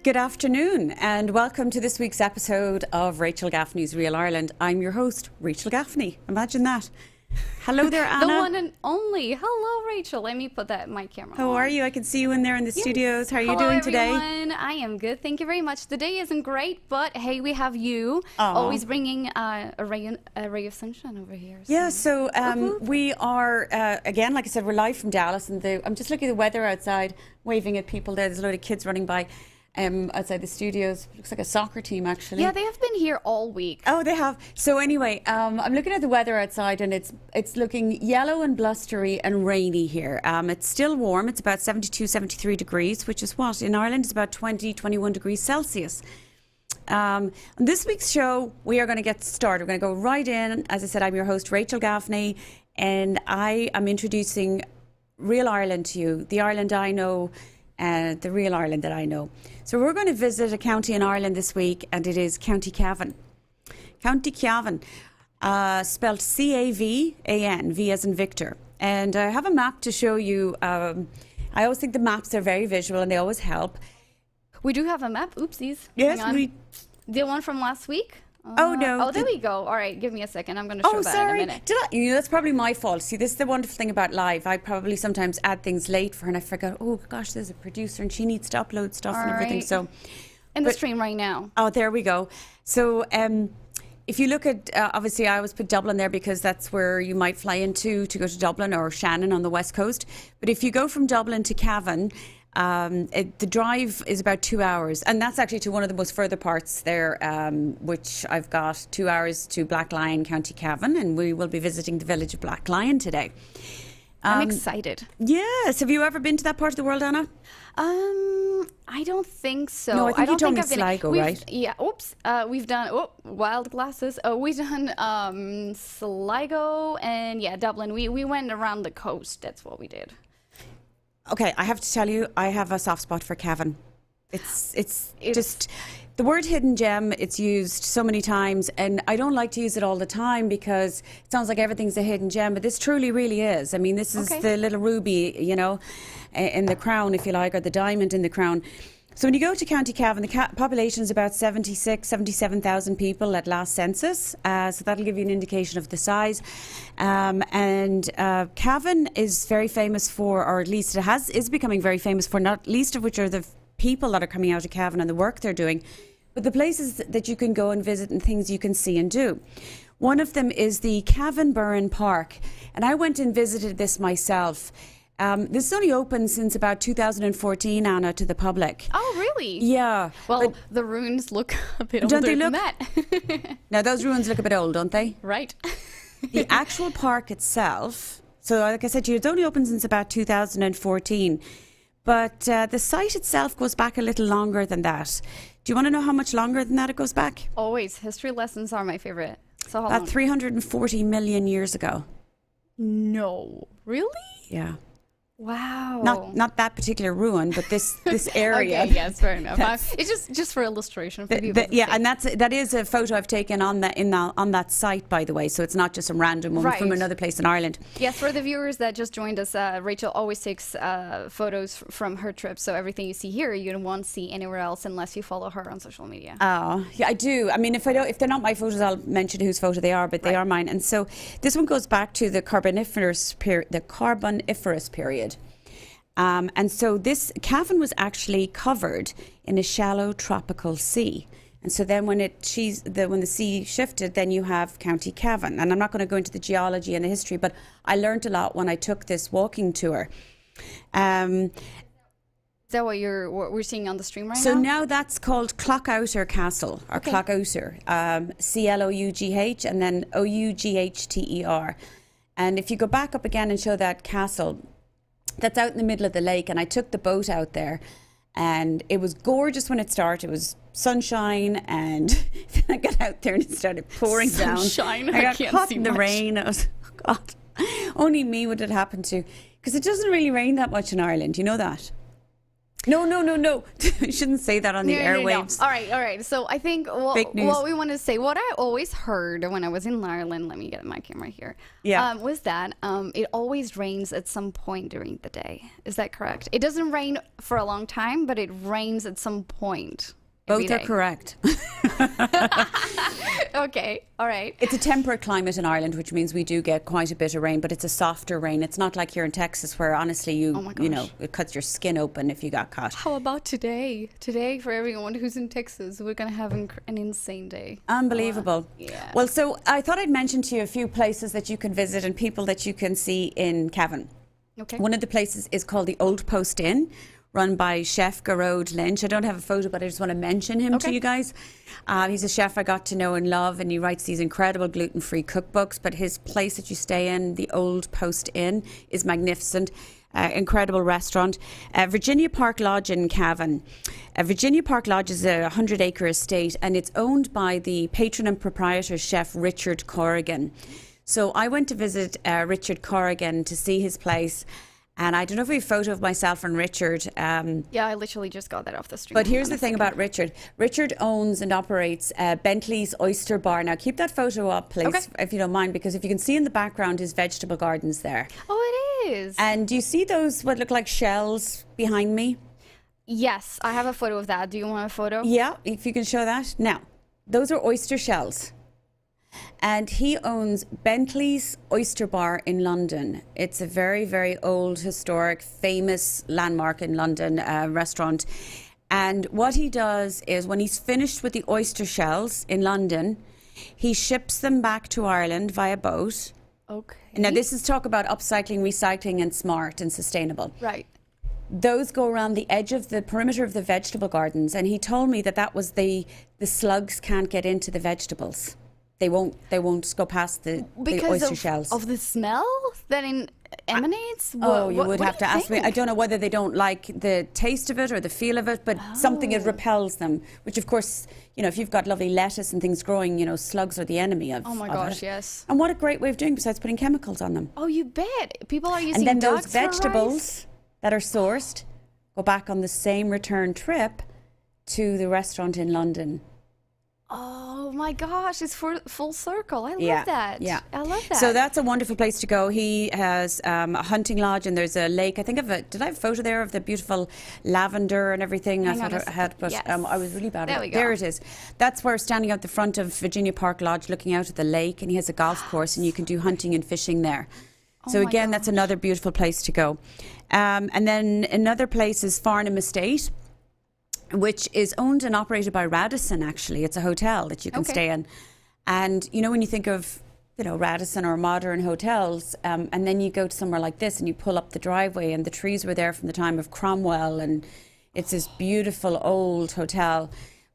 Good afternoon and welcome to this week's episode of Rachel Gaffney's Real Ireland. I'm your host, Rachel Gaffney. Imagine that. Hello there, Anna. The one and only. Hello, Rachel. Let me put my camera How on. are you? I can see you in there in the studios. How are you Hello, doing today? everyone. I am good. Thank you very much. The day isn't great, but hey, we have you always bringing a ray of sunshine over here. So. Yeah, so we are, again, like I said, we're live from Dallas. And I'm just looking at the weather outside, waving at people there. There's a load of kids running by. Outside the studios. Looks like a soccer team, actually. Yeah, they have been here all week. Oh, they have. So anyway, I'm looking at the weather outside and it's looking yellow and blustery and rainy here. It's still warm. It's about 72, 73 degrees, which is what? In Ireland, it's about 20, 21 degrees Celsius. On this week's show, we are going to get started. We're going to go right in. As I said, I'm your host, Rachel Gaffney, and I am introducing Real Ireland to you, the Ireland I know, the real Ireland that I know. So we're going to visit a county in Ireland this week, and it is County Cavan. County Cavan, spelled C-A-V-A-N, V as in Victor. And I have a map to show you. I always think the maps are very visual and they always help. We do have a map. Oopsies. Yes, The one from last week? Oh, no. Oh, there we go. All right, give me a second. I'm going to show that in a minute. That's probably my fault. See, this is the wonderful thing about live. I probably sometimes add things late for her and I forget, oh gosh, there's a producer and she needs to upload stuff and everything. Right. So in the stream right now. Oh, there we go. So if you look at, obviously I always put Dublin there because that's where you might fly into to go to Dublin or Shannon on the west coast. But if you go from Dublin to Cavan, the drive is about 2 hours, and that's actually to one of the most further parts there, which I've got 2 hours to Blacklion, County Cavan, and we will be visiting the village of Blacklion today. I'm excited. Yes. Have you ever been to that part of the world, Anna? I don't think so. No, I think don't you told me I've been. Sligo, right? Yeah. Oops. We've done wild glasses. We've done Sligo and Dublin. We went around the coast. That's what we did. Okay, I have to tell you, I have a soft spot for Cavan. It's just the word hidden gem. It's used so many times, and I don't like to use it all the time because it sounds like everything's a hidden gem, but this truly, really is. I mean, this is the little ruby, in the crown, if you like, or the diamond in the crown. So when you go to County Cavan, the population is about 77,000 people at last census. So that'll give you an indication of the size. And Cavan is very famous for, or at least is becoming very famous for, not least of which are the people that are coming out of Cavan and the work they're doing, but the places that you can go and visit and things you can see and do. One of them is the Cavan Burren Park. And I went and visited this myself. This is only open since about 2014, Anna, to the public. Oh, really? Yeah. Well, the ruins look a bit older than that. Now, those ruins look a bit old, don't they? Right. The actual park itself, so like I said, it's only open since about 2014. But the site itself goes back a little longer than that. Do you want to know how much longer than that it goes back? Always. History lessons are my favorite. So how about long? 340 million years ago. No. Really? Yeah. Wow. Not that particular ruin, but this area. Okay, yes, fair enough. It's just for illustration for people. And that is a photo I've taken on that site, by the way. So it's not just some random one from another place in Ireland. Yes, for the viewers that just joined us, Rachel always takes photos from her trip. So everything you see here, you won't see anywhere else unless you follow her on social media. Oh, yeah, I do. I mean, if they're not my photos, I'll mention whose photo they are, but they are mine. And so this one goes back to the Carboniferous period. And so this Cavan was actually covered in a shallow tropical sea. And so then when the sea shifted, then you have County Cavan. And I'm not going to go into the geology and the history, but I learned a lot when I took this walking tour. Is that what we're seeing on the stream right now? So now that's called Clough-Outer Castle, or Clough-Outer, C-L-O-U-G-H and then O-U-G-H-T-E-R. And if you go back up again and show that castle, that's out in the middle of the lake, and I took the boat out there, and it was gorgeous when it started. It was sunshine, and then I got out there and it started pouring down. Sunshine, I got caught in the rain. I was, oh God, only me would it happen to, because it doesn't really rain that much in Ireland. You know that? No. You shouldn't say that on the airwaves. No. All right. So I think Fake news. what we want to say, what I always heard when I was in Ireland, let me get my camera here, was that it always rains at some point during the day. Is that correct? It doesn't rain for a long time, but it rains at some point. Both are correct. Okay, all right. It's a temperate climate in Ireland, which means we do get quite a bit of rain, but it's a softer rain. It's not like here in Texas where honestly you know, it cuts your skin open if you got caught. How about today? Today, for everyone who's in Texas, we're going to have an insane day. Unbelievable. Yeah. Well, so I thought I'd mention to you a few places that you can visit and people that you can see in Cavan. Okay. One of the places is called the Old Post Inn, run by Chef Garode Lynch. I don't have a photo, but I just want to mention him to you guys. He's a chef I got to know and love, and he writes these incredible gluten-free cookbooks. But his place that you stay in, the Old Post Inn, is magnificent. Incredible restaurant. Virginia Park Lodge in Cavan. Virginia Park Lodge is a 100-acre estate, and it's owned by the patron and proprietor chef Richard Corrigan. So I went to visit Richard Corrigan to see his place. And I don't know if we have a photo of myself and Richard. Yeah, I literally just got that off the street. But here's the thing about Richard. Richard owns and operates Bentley's Oyster Bar. Now, keep that photo up, please, if you don't mind, because if you can see in the background his vegetable gardens there. Oh, it is. And do you see those, what look like shells behind me? Yes, I have a photo of that. Do you want a photo? Yeah, if you can show that. Now, those are oyster shells. And he owns Bentley's Oyster Bar in London. It's a very, very old, historic, famous landmark in London restaurant. And what he does is when he's finished with the oyster shells in London, he ships them back to Ireland via boat. Okay. Now, this is talk about upcycling, recycling, and smart and sustainable. Right. Those go around the edge of the perimeter of the vegetable gardens. And he told me that was the slugs can't get into the vegetables. They won't go past the oyster shells. Because of the smell that emanates? You would have to ask me. I don't know whether they don't like the taste of it or the feel of it, but something it repels them, which of course, you know, if you've got lovely lettuce and things growing, you know, slugs are the enemy of Oh my gosh, yes. And what a great way of doing besides putting chemicals on them. Oh, you bet. People are using And then those ducks for rice. vegetables that are sourced go back on the same return trip to the restaurant in London. Oh my gosh, it's full circle. I love that. Yeah. I love that. So that's a wonderful place to go. He has a hunting lodge and there's a lake. I think did I have a photo there of the beautiful lavender and everything? I thought I had, but yes. I was really bad at it. There we go. There it is. That's where standing out the front of Virginia Park Lodge looking out at the lake, and he has a golf course and you can do hunting and fishing there. So again, that's another beautiful place to go. And then another place is Farnham Estate, which is owned and operated by Radisson, actually. It's a hotel that you can stay in. And, you know, when you think of, you know, Radisson or modern hotels, and then you go to somewhere like this and you pull up the driveway and the trees were there from the time of Cromwell, and it's this beautiful old hotel.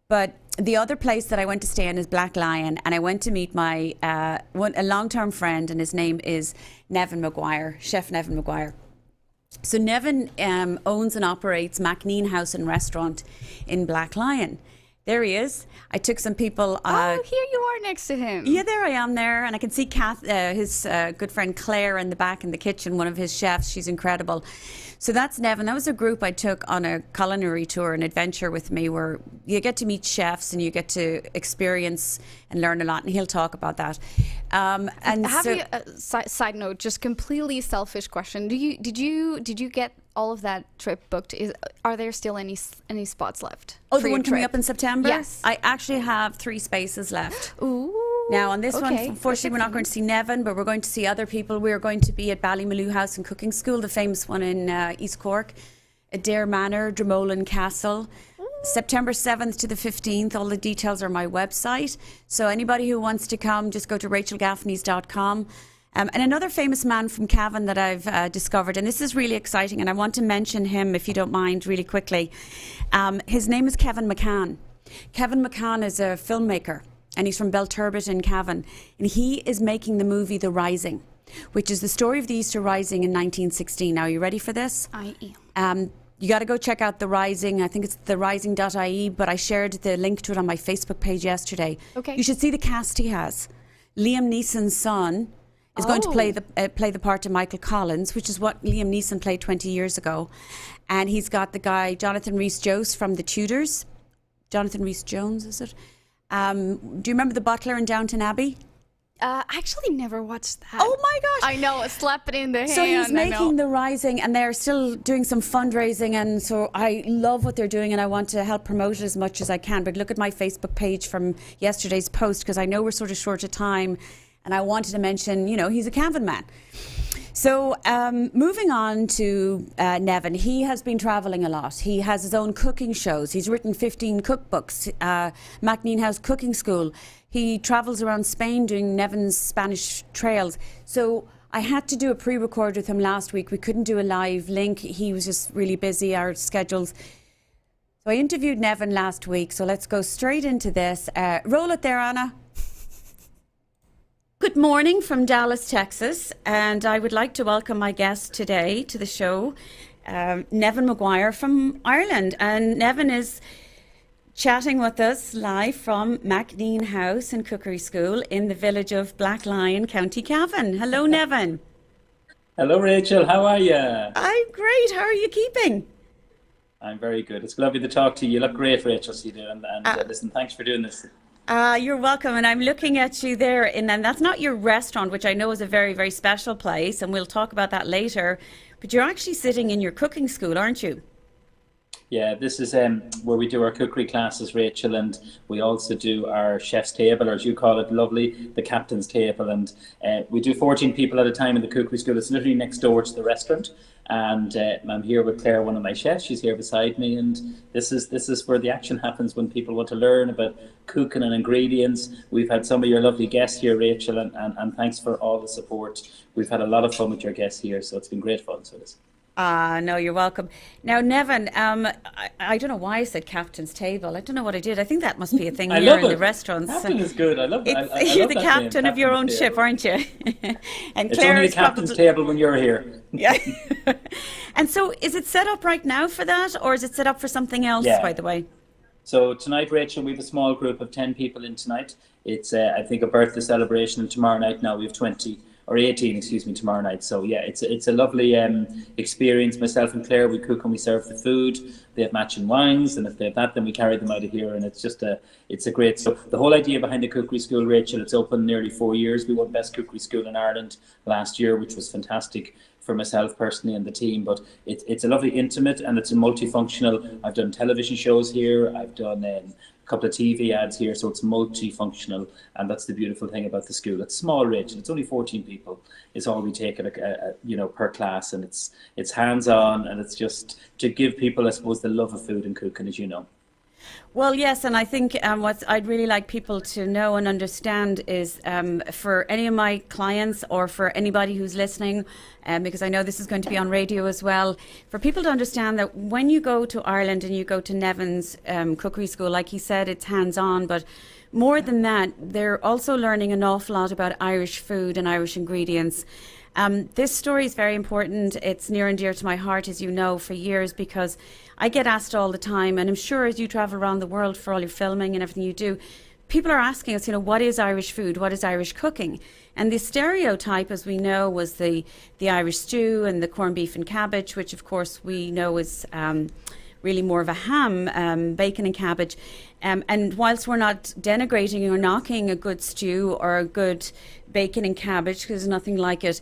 But the other place that I went to stay in is Black Lion, and I went to meet my a long-term friend, and his name is Nevin Mcguire, Chef Nevin Mcguire. So Nevin owns and operates Mccann House and Restaurant in Black Lion. There he is. I took some people. Here you are next to him. Yeah, there I am there. And I can see his good friend Claire in the back in the kitchen, one of his chefs. She's incredible. So that's Nevin. That was a group I took on a culinary tour, an adventure with me, where you get to meet chefs and you get to experience and learn a lot. And he'll talk about that. Side note, just completely selfish question. Did you get all of that trip booked? Are there still any spots left? Oh, the one coming up in September? Yes. I actually have 3 spaces left. Ooh. Now, on this one, unfortunately, we're not going to see Nevin, but we're going to see other people. We're going to be at Ballymaloo House and Cooking School, the famous one in East Cork, Adair Manor, Dromolan Castle. September 7th to the 15th. All the details are on my website. So anybody who wants to come, just go to rachelgaffneys.com. And another famous man from Cavan that I've discovered, and this is really exciting, and I want to mention him, if you don't mind, really quickly. His name is Cavan Mccann. Cavan Mccann is a filmmaker, and he's from Belturbet in Cavan. And he is making the movie The Rising, which is the story of the Easter Rising in 1916. Now, are you ready for this? I am. You got to go check out The Rising. I think it's therising.ie, but I shared the link to it on my Facebook page yesterday. Okay. You should see the cast he has. Liam Neeson's son is going to play the part of Michael Collins, which is what Liam Neeson played 20 years ago. And he's got the guy Jonathan Rhys-Jones from The Tudors. Jonathan Rhys-Jones, is it? Do you remember the butler in Downton Abbey? I actually never watched that. Oh my gosh! I know, slap it in the hand. So he's making The Rising, and they're still doing some fundraising, and so I love what they're doing, and I want to help promote it as much as I can. But look at my Facebook page from yesterday's post, because I know we're sort of short of time, and I wanted to mention, he's a Cavan man. So moving on to Nevin, he has been travelling a lot. He has his own cooking shows. He's written 15 cookbooks, Mccann House Cooking School. He travels around Spain doing Nevin's Spanish trails. So I had to do a pre-record with him last week. We couldn't do a live link. He was just really busy, our schedules. So I interviewed Nevin last week. So let's go straight into this. Roll it there, Anna. Good morning from Dallas, Texas, and I would like to welcome my guest today to the show, Nevin Mcguire from Ireland. And Nevin is chatting with us live from Mccann House and Cookery School in the village of Black Lion, County Cavan. Hello, Nevin. Hello, Rachel. How are you? I'm great. How are you keeping? I'm very good. It's lovely to talk to you. You look great, Rachel. So you do. And listen, thanks for doing this. You're welcome. And I'm looking at you there. And that's not your restaurant, which I know is a very, very special place. And we'll talk about that later. But you're actually sitting in your cooking school, aren't you? Yeah, this is where we do our cookery classes, Rachel, and we also do our chef's table, or as you call it, lovely, the captain's table. And we do 14 people at a time in the cookery school. It's literally next door to the restaurant. And I'm here with Claire, one of my chefs. She's here beside me, and this is where the action happens when people want to learn about cooking and ingredients. We've had some of your lovely guests here, Rachel, and thanks for all the support. We've had a lot of fun with your guests here, so it's been great fun. So this. No, you're welcome. Now, Nevin, I don't know why I said captain's table. I don't know what I did. I think that must be a thing here in the restaurants. Captain is good. I love it. You're the captain of your own ship, aren't you? And it's only the captain's table when you're here. Yeah. And so is it set up right now for that, or is it set up for something else, by the way? So tonight, Rachel, we have a small group of 10 people in tonight. It's, I think, a birthday celebration, and tomorrow night now we have 20. Or 18, excuse me, tomorrow night. So yeah, it's a lovely experience. Myself and Claire, we cook and we serve the food. They have matching wines, and if they have that, then we carry them out of here. And it's a great. So the whole idea behind the cookery school, Rachel, it's open nearly 4 years. We won Best Cookery School in Ireland last year, which was fantastic for myself personally and the team. But it's a lovely intimate, and it's a multifunctional. I've done television shows here. I've done couple of TV ads here, so it's multifunctional, and that's the beautiful thing about the school. It's small, Rachel. It's only 14 people. It's all we take per class, and it's hands-on, and it's just to give people, I suppose, the love of food and cooking, as you know. Well, yes, and I think what I'd really like people to know and understand is for any of my clients or for anybody who's listening, because I know this is going to be on radio as well, for people to understand that when you go to Ireland and you go to Nevin's cookery school, like he said, it's hands-on, but more than that, they're also learning an awful lot about Irish food and Irish ingredients. This story is very important. It's near and dear to my heart, as you know, for years, because I get asked all the time, and I'm sure as you travel around the world for all your filming and everything you do, people are asking us, what is Irish food? What is Irish cooking? And the stereotype, as we know, was the Irish stew and the corned beef and cabbage, which of course we know is really more of a ham, bacon and cabbage. And whilst we're not denigrating or knocking a good stew or a good bacon and cabbage, because there's nothing like it,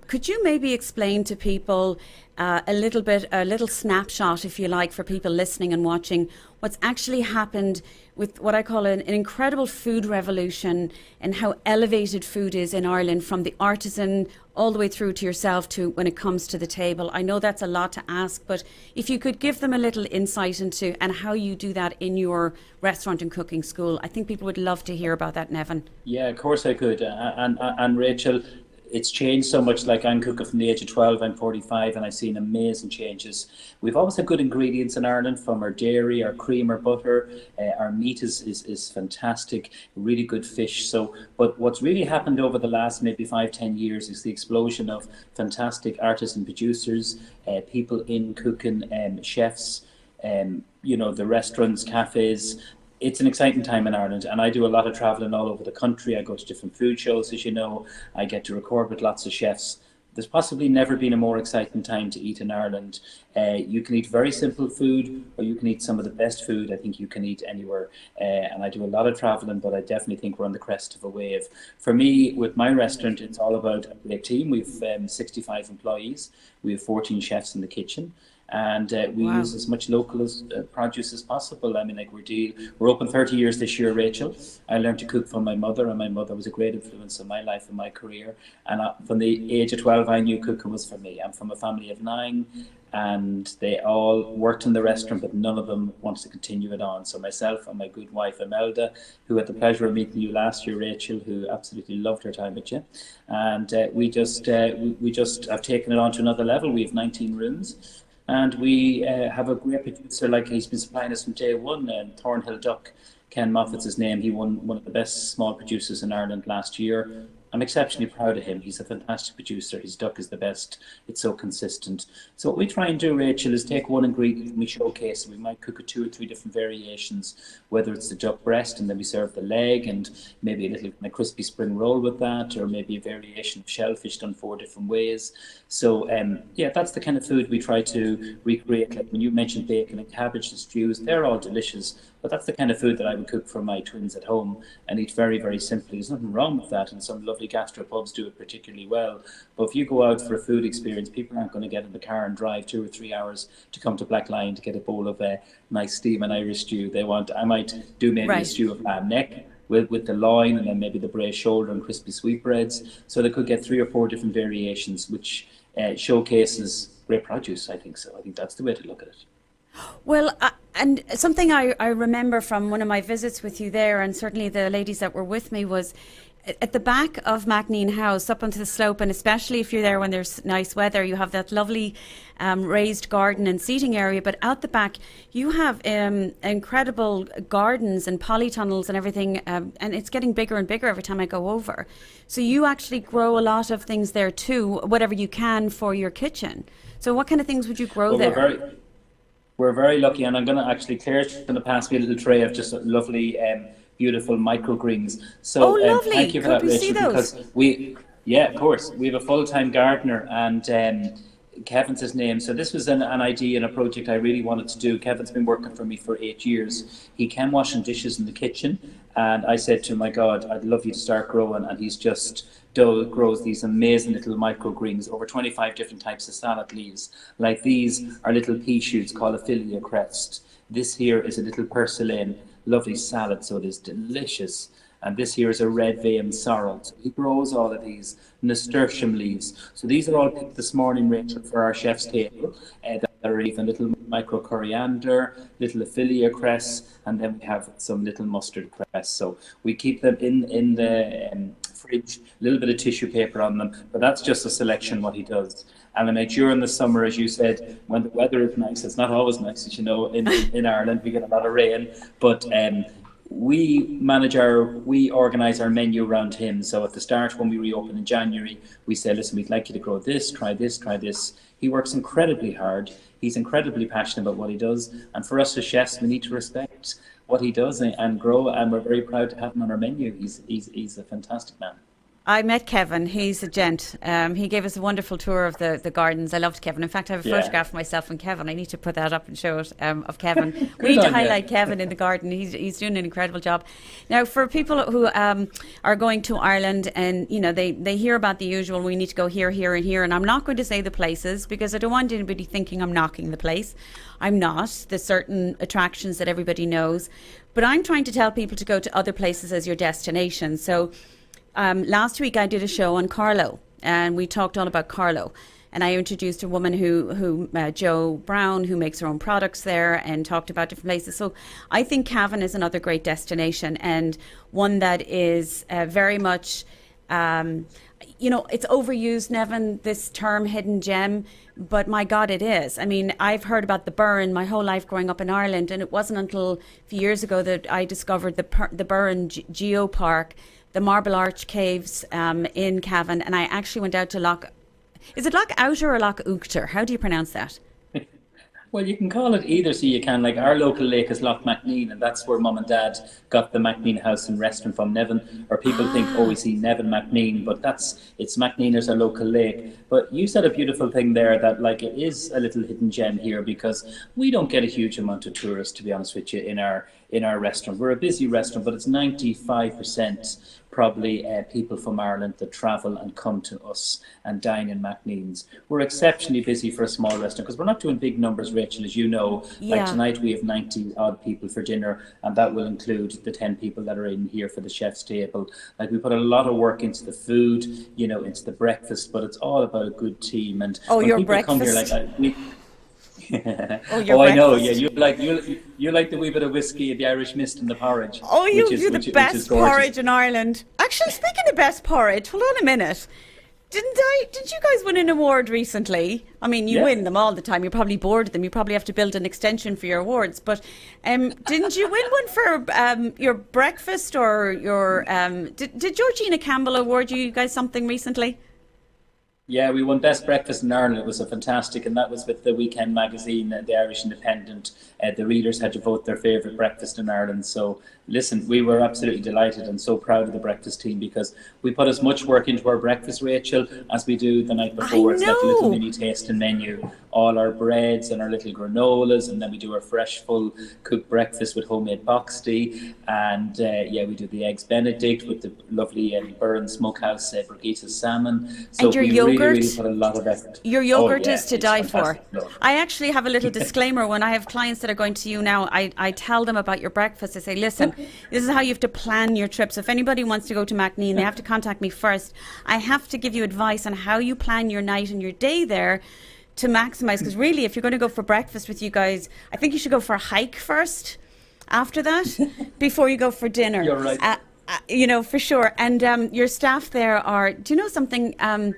could you maybe explain to people a little snapshot, if you like, for people listening and watching, what's actually happened with what I call an incredible food revolution, and how elevated food is in Ireland, from the artisan all the way through to yourself to when it comes to the table? I know that's a lot to ask, but if you could give them a little insight into and how you do that in your restaurant and cooking school, I think people would love to hear about that, Nevin. Yeah, of course I could. And Rachel, it's changed so much. Like, I'm cooking from the age of 12, I'm 45, and I've seen amazing changes. We've always had good ingredients in Ireland, from our dairy, our cream, our butter. Our meat is fantastic, really good fish. So, but what's really happened over the last maybe 5-10 years is the explosion of fantastic artisan producers, people in cooking, chefs, the restaurants, cafes, it's an exciting time in Ireland, and I do a lot of travelling all over the country. I go to different food shows, as you know. I get to record with lots of chefs. There's possibly never been a more exciting time to eat in Ireland. You can eat very simple food, or you can eat some of the best food I think you can eat anywhere. And I do a lot of travelling, but I definitely think we're on the crest of a wave. For me, with my restaurant, it's all about a great team. We've 65 employees. We have 14 chefs in the kitchen. And we use as much local produce as possible. I mean, like we're open 30 years this year, Rachel. I learned to cook from my mother, and my mother was a great influence on my life and my career. And from the age of 12, I knew cooking was for me. I'm from a family of 9, and they all worked in the restaurant, but none of them wants to continue it on. So myself and my good wife, Imelda, who had the pleasure of meeting you last year, Rachel, who absolutely loved her time with you. And we just have taken it on to another level. We have 19 rooms. And we have a great producer, like he's been supplying us from day one, Thornhill Duck. Ken Moffat's his name. He won one of the best small producers in Ireland last year. I'm exceptionally proud of him. He's a fantastic producer. His duck is the best. It's so consistent. So what we try and do, Rachel, is take one ingredient and we showcase it. We might cook it 2 or 3 different variations, whether it's the duck breast and then we serve the leg and maybe a little crispy spring roll with that, or maybe a variation of shellfish done 4 different ways. So yeah, that's the kind of food we try to recreate. Like when you mentioned bacon and cabbage and stews, they're all delicious. But that's the kind of food that I would cook for my twins at home and eat very, very simply. There's nothing wrong with that, and some lovely gastropubs do it particularly well. But if you go out for a food experience, people aren't going to get in the car and drive 2 or 3 hours to come to Black Lion to get a bowl of nice steam and Irish stew. I might do maybe a stew of lamb neck with the loin and then maybe the braised shoulder and crispy sweetbreads. So they could get 3 or 4 different variations, which showcases great produce, I think so. I think that's the way to look at it. Well, and something I remember from one of my visits with you there, and certainly the ladies that were with me, was at the back of Mccann House, up onto the slope, and especially if you're there when there's nice weather, you have that lovely raised garden and seating area. But out the back, you have incredible gardens and polytunnels and everything, and it's getting bigger and bigger every time I go over. So you actually grow a lot of things there too, whatever you can for your kitchen. So what kind of things would you grow there? We're very lucky, and I'm going to actually, Claire's going to pass me a little tray of just lovely, beautiful microgreens. So lovely. Thank you for that, Rachel, because of course, we have a full-time gardener, and Cavan's his name. So this was an idea and a project I really wanted to do. Cavan's been working for me for 8 years. He can washing dishes in the kitchen, and I said to him, my God, I'd love you to start growing, and he's just grows these amazing little microgreens, over 25 different types of salad leaves. Like these are little pea shoots called Ophelia crest. This here is a little purslane, lovely salad, so it is delicious. And this here is a red vein sorrel. So he grows all of these nasturtium leaves. So these are all picked this morning, Rachel, for our chef's table. There are even little micro coriander, little Ophelia cress, and then we have some little mustard cress. So we keep them in the fridge, a little bit of tissue paper on them, but that's just a selection what he does. And then during the summer, as you said, when the weather is nice, it's not always nice, as you know, in Ireland, we get a lot of rain, but we organise our menu around him. So at the start, when we reopen in January, we say, listen, we'd like you to grow this, try this, try this. He works incredibly hard. He's incredibly passionate about what he does. And for us as chefs, we need to respect what he does and grow. And we're very proud to have him on our menu. He's a fantastic man. I met Cavan. He's a gent. He gave us a wonderful tour of the gardens. I loved Cavan. In fact, I have a photograph of myself and Cavan. I need to put that up and show it of Cavan. We need to highlight Cavan in the garden. He's doing an incredible job. Now, for people who are going to Ireland and they hear about the usual, we need to go here, here, and here. And I'm not going to say the places because I don't want anybody thinking I'm knocking the place. I'm not. There's certain attractions that everybody knows, but I'm trying to tell people to go to other places as your destination. So. Last week I did a show on Carlow and we talked all about Carlow, and I introduced a woman who Jo Brown, who makes her own products there, and talked about different places. So I think Cavan is another great destination, and one that is very much it's overused, Nevin, this term hidden gem, but my God, it is. I mean, I've heard about the Burren my whole life growing up in Ireland, and it wasn't until a few years ago that I discovered the Burren Geopark, the Marble Arch Caves in Cavan, and I actually went out to Is it Loch Outer or Loch Uchter? How do you pronounce that? Well, you can call it either, so you can. Like our local lake is Loch Mccann, and that's where Mum and Dad got the Mccann house and restaurant from Nevin. Or people think, oh, we see Nevin Mccann, but it's Mccann is our local lake. But you said a beautiful thing there that like it is a little hidden gem here because we don't get a huge amount of tourists, to be honest with you, in our restaurant. We're a busy restaurant, but it's 95% probably people from Ireland that travel and come to us and dine in Mcann's. We're exceptionally busy for a small restaurant because we're not doing big numbers, Rachel, as you know. Like tonight we have 90 odd people for dinner, and that will include the 10 people that are in here for the chef's table. Like we put a lot of work into the food, you know, into the breakfast, but it's all about a good team. And when people breakfast. come here, like oh, I know. Yeah, you like the wee bit of whiskey, the Irish mist, and the porridge. Oh, you do the best porridge in Ireland. Actually, speaking of best porridge, hold on a minute. Didn't you guys win an award recently? I mean, you win them all the time. You're probably bored of them. You probably have to build an extension for your awards. But didn't you win one for your breakfast or your? Did Georgina Campbell award you guys something recently? Yeah, we won Best Breakfast in Ireland. It was a fantastic, and that was with the Weekend magazine, the Irish Independent. The readers had to vote their favourite breakfast in Ireland. So, listen, we were absolutely delighted and so proud of the breakfast team because we put as much work into our breakfast, Rachel, as we do the night before. It's like a little mini tasting menu. All our breads and our little granolas, and then we do our fresh, full cooked breakfast with homemade box tea. And we do the Eggs Benedict with the lovely Burren Smokehouse Brigitte salmon. So and your we yogurt, really put a lot of effort. Your yogurt is to die for. I actually have a little disclaimer when I have clients that are going to you now. I tell them about your breakfast. I say, listen, this is how you have to plan your trip. So if anybody wants to go to Mccann, they have to contact me first. I have to give you advice on how you plan your night and your day there to maximize, because really if you're going to go for breakfast with you guys, I think you should go for a hike first after that before you go for dinner. You're right. You know, for sure. And your staff there are, do you know something, I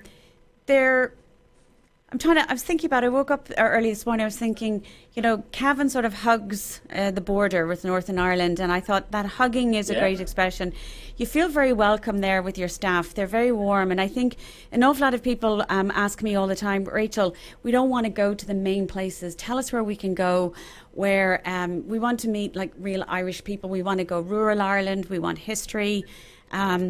was thinking about it. I woke up early this morning. I was thinking, you know, Cavan sort of hugs the border with Northern Ireland, and I thought that hugging is a great expression. You feel very welcome there with your staff. They're very warm, and I think an awful lot of people ask me all the time, Rachel, we don't want to go to the main places. Tell us where we can go, where we want to meet like real Irish people. We want to go rural Ireland. We want history.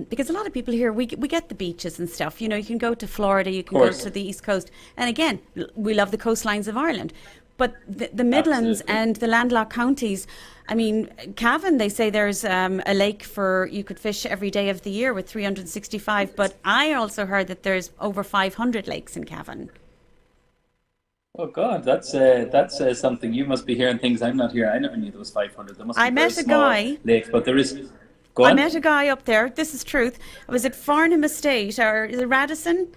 Because a lot of people here, we get the beaches and stuff. You know, you can go to Florida, you can go to the East Coast. And again, we love the coastlines of Ireland. But the Midlands and the landlocked counties, I mean, Cavan, they say there's a lake you could fish every day of the year with 365. But I also heard that there's over 500 lakes in Cavan. Oh God, that's something. You must be hearing things I'm not hearing. I never knew there was 500. There must be very small lakes, but there is. I met a guy up there. This is truth. I was at Farnham Estate, or is it Radisson?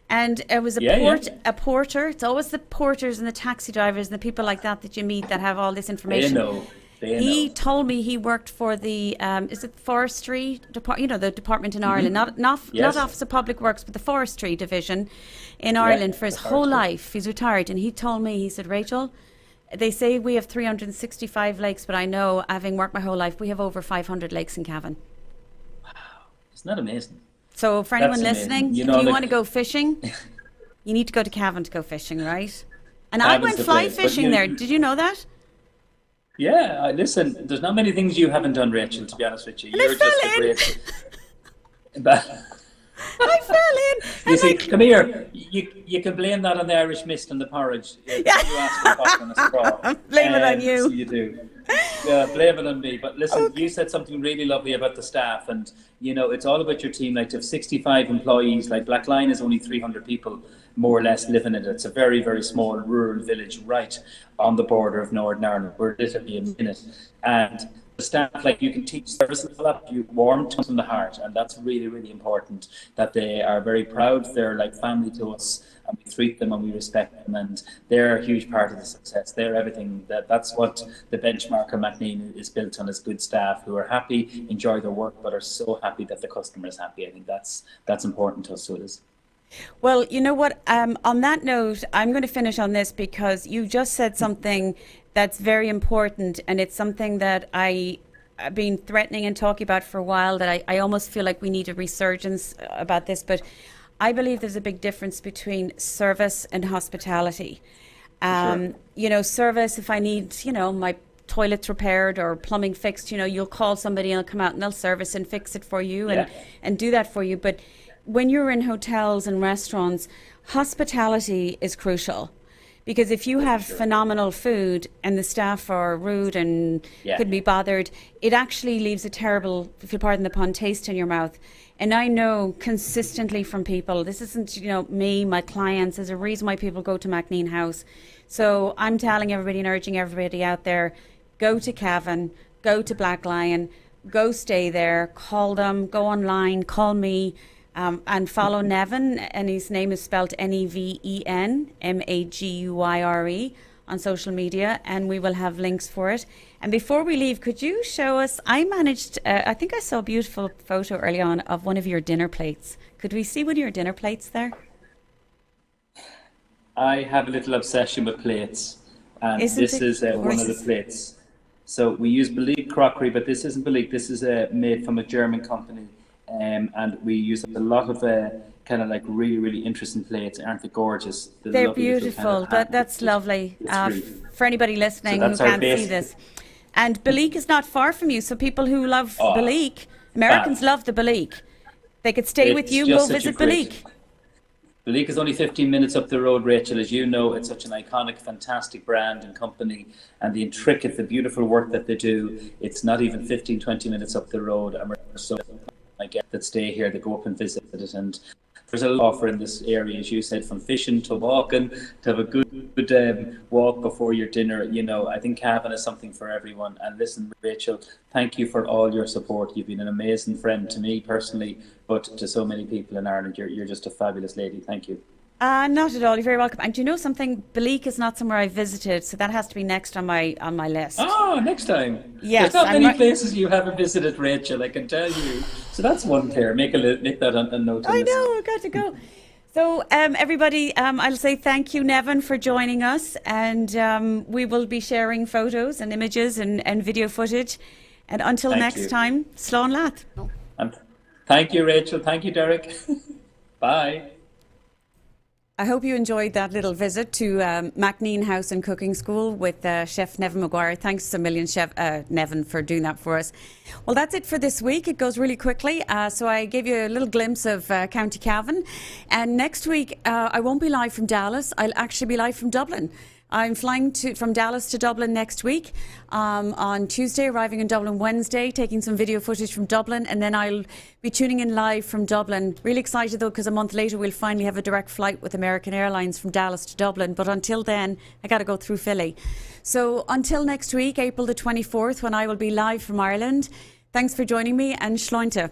And it was a porter. It's always the porters and the taxi drivers and the people like that you meet that have all this information. He told me he worked for the is it forestry department? You know, the department in Ireland, not Office of Public Works, but the forestry division in Ireland for his whole life. He's retired, and he told me, he said, Rachel, they say we have 365 lakes, but I know, having worked my whole life, we have over 500 lakes in Cavan. Wow, isn't that amazing? So for anyone listening, if you want to go fishing, you need to go to Cavan to go fishing, right? And I went fly fishing there. Did you know that? Yeah, listen, there's not many things you haven't done, Rachel, to be honest with you. And you're just a great... I fell in. You see, come here. You can blame that on the Irish mist and the porridge. You ask for a and a straw. Blame it on you. So you do. Yeah, blame it on me. But listen, you said something really lovely about the staff, and you know it's all about your team. Like to have 65 employees, like Blackline is only 300 people, more or less, living in it. It's a very, very small rural village right on the border of Northern Ireland. We're literally a minute, and the staff, like you can teach service a lot, you warm to from the heart, and that's really, really important. That they are very proud. They're like family to us, and we treat them and we respect them, and they're a huge part of the success. They're everything. That's what the benchmark of Mccann is built on: is good staff who are happy, enjoy their work, but are so happy that the customer is happy. I think that's important to us. So it is. Well, you know what? On that note, I'm going to finish on this because you just said something that's very important, and it's something that I've been threatening and talking about for a while, that I almost feel like we need a resurgence about this. But I believe there's a big difference between service and hospitality. You know, service, if I need, you know, my toilets repaired or plumbing fixed, you know, you'll call somebody and they'll come out and they'll service and fix it for you and do that for you. But when you're in hotels and restaurants, hospitality is crucial. Because if you have phenomenal food and the staff are rude and couldn't be bothered, it actually leaves a terrible, if you pardon the pun, taste in your mouth. And I know consistently from people, this isn't, you know, me, my clients, there's a reason why people go to Mccann House. So I'm telling everybody and urging everybody out there, go to Cavan, go to Black Lion, go stay there, call them, go online, call me. And follow Nevin, and his name is spelled Neven Maguire on social media, and we will have links for it. And before we leave, could you show us, I managed, I think I saw a beautiful photo early on of one of your dinner plates. Could we see one of your dinner plates there? I have a little obsession with plates, and this is one of the plates. So we use Belique crockery, but this isn't Belique, this is made from a German company. And we use a lot of kind of like really, really interesting plates. Aren't they gorgeous? They're beautiful. Kind of that's lovely. For anybody listening who can't see this. And Belique is not far from you. So people who love Belique, Americans love the Belique. They could stay with you and go visit Belique. Belique is only 15 minutes up the road, Rachel. As you know, it's such an iconic, fantastic brand and company. And the intricate, the beautiful work that they do, it's not even 15, 20 minutes up the road. And we're so I get that stay here, they go up and visit it, and there's a lot offer in this area, as you said, from fishing to walking, to have a good walk before your dinner. You know, I think Cavan is something for everyone. And listen, Rachel, thank you for all your support. You've been an amazing friend to me personally, but to so many people in Ireland. You're just a fabulous lady. Thank you. Not at all. You're very welcome. And do you know something? Belique is not somewhere I visited, so that has to be next on my list. Oh, next time. Yes. There's not many places you haven't visited, Rachel, I can tell you. So that's one there. Make that a note. I know, I've got to go. So everybody, I'll say thank you, Nevin, for joining us. And we will be sharing photos and images and video footage. And until next time, Slán Leat. Thank you, Rachel. Thank you, Derek. Bye. I hope you enjoyed that little visit to Mccann House and Cooking School with Chef Nevin Mcguire. Thanks a million, Chef Nevin, for doing that for us. Well, that's it for this week. It goes really quickly. So I gave you a little glimpse of County Cavan. And next week, I won't be live from Dallas. I'll actually be live from Dublin. I'm flying from Dallas to Dublin next week on Tuesday, arriving in Dublin Wednesday, taking some video footage from Dublin, and then I'll be tuning in live from Dublin. Really excited though, because a month later we'll finally have a direct flight with American Airlines from Dallas to Dublin. But until then, I got to go through Philly. So until next week, April the 24th, when I will be live from Ireland, thanks for joining me, and Shlointe.